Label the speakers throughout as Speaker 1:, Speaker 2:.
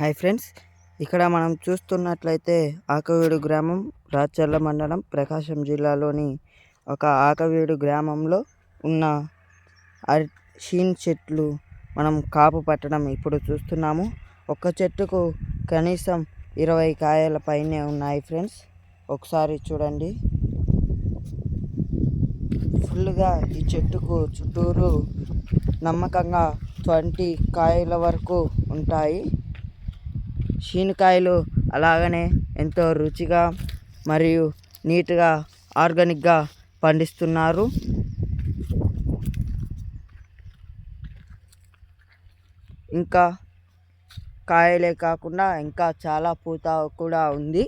Speaker 1: Hi friends, ఇక్కడ మనం చూస్తున్నట్లయితే ఆకవీడు గ్రామం రాచర్ల మండలం ప్రకాశం జిల్లాలోని ఒక ఆకవీడు గ్రామంలో ఉన్న షీన్ చెట్లు మనం కాపు పట్టడం ఇప్పుడు చూస్తున్నాము. ఒక చెట్టుకు కనీసం 20 కాయల పైనే ఉన్నాయి ఫ్రెండ్స్. ఒకసారి చూడండి, ఫుల్గా ఈ చెట్టుకు చుట్టూరు నమ్మకంగా 20 కాయల వరకు ఉంటాయి. శీనకాయలు అలాగనే ఎంతో రుచిగా మరియు నీట్గా ఆర్గానిక్గా పండిస్తున్నారు. ఇంకా కాయలే కాకుండా ఇంకా చాలా పూత కూడా ఉంది.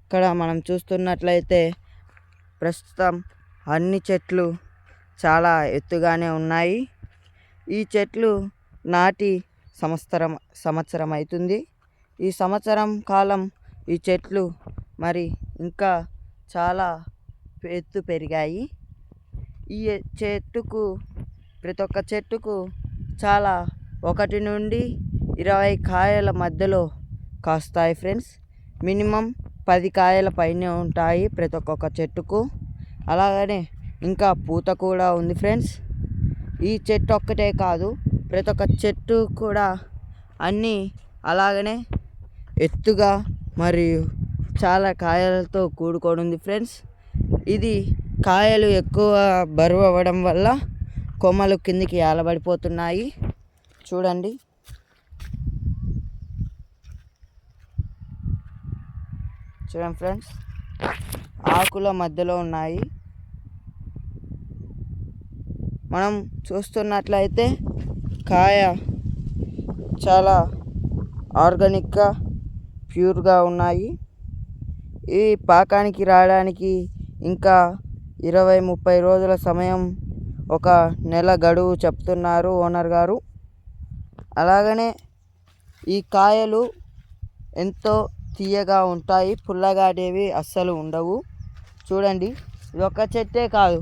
Speaker 1: ఇక్కడ మనం చూస్తున్నట్లయితే ప్రస్తుతం అన్ని చెట్లు చాలా ఎత్తుగానే ఉన్నాయి. ఈ చెట్లు నాటి సంవత్సరం అవుతుంది. ఈ సంవత్సరం కాలం ఈ చెట్లు మరి ఇంకా చాలా ఎత్తు పెరిగాయి. ఈ చెట్టుకు ప్రతి ఒక్క చెట్టుకు చాలా 1 నుండి 20 కాయల మధ్యలో కాస్తాయి ఫ్రెండ్స్. మినిమం 10 కాయల పైనే ఉంటాయి ప్రతి ఒక్క చెట్టుకు. అలాగనే ఇంకా పూత కూడా ఉంది ఫ్రెండ్స్. ఈ చెట్టు ఒక్కటే కాదు, ప్రతి ఒక్క చెట్టు కూడా అన్నీ అలాగనే ఎత్తుగా మరియు చాలా కాయలతో కూడుకొని ఉంది ఫ్రెండ్స్. ఇది కాయలు ఎక్కువ బరువు అవ్వడం వల్ల కొమ్మలు కిందికి ఆలబడిపోతున్నాయి. చూడండి, ఫ్రెండ్స్, ఆకుల మధ్యలో ఉన్నాయి. మనం చూస్తున్నట్లయితే కాయ చాలా ఆర్గానిక్గా ప్యూర్గా ఉన్నాయి. ఈ పాకానికి రావడానికి ఇంకా 20-30 రోజుల సమయం, 1 నెల గడువు చెప్తున్నారు ఓనర్ గారు. అలాగనే ఈ కాయలు ఎంతో తీయగా ఉంటాయి, పుల్లగా అనేవి అస్సలు ఉండవు. చూడండి, ఇది ఒక చెట్టే కాదు,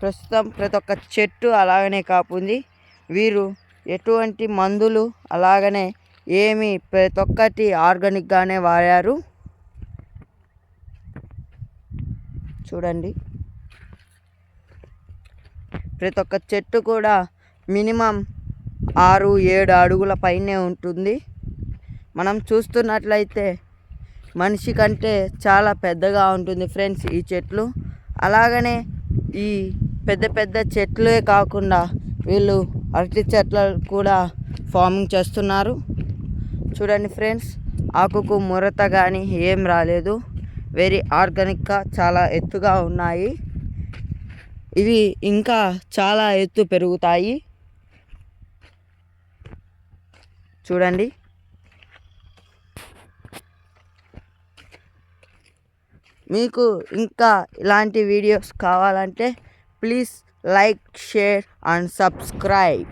Speaker 1: ప్రస్తుతం ప్రతి ఒక్క చెట్టు అలాగనే కాపుంది. వీరు ఎటువంటి మందులు అలాగనే ఏమి ప్రతి ఒక్కటి ఆర్గానిక్గానే వాడారు. చూడండి, ప్రతి ఒక్క చెట్టు కూడా మినిమం 6-7 అడుగుల పైనే ఉంటుంది. మనం చూస్తున్నట్లయితే మనిషి కంటే చాలా పెద్దగా ఉంటుంది ఫ్రెండ్స్ ఈ చెట్లు. అలాగనే ఈ పెద్ద పెద్ద చెట్లే కాకుండా వీళ్ళు అరటి చెట్ల కూడా ఫార్మింగ్ చేస్తున్నారు. చూడండి ఫ్రెండ్స్, ఆకుకు ముడత కానీ ఏం రాలేదు. వెరీ ఆర్గానిక్గా చాలా ఎత్తుగా ఉన్నాయి. ఇవి ఇంకా చాలా ఎత్తు పెరుగుతాయి. చూడండి, మీకు ఇంకా ఇలాంటి వీడియోస్ కావాలంటే please like, share and subscribe.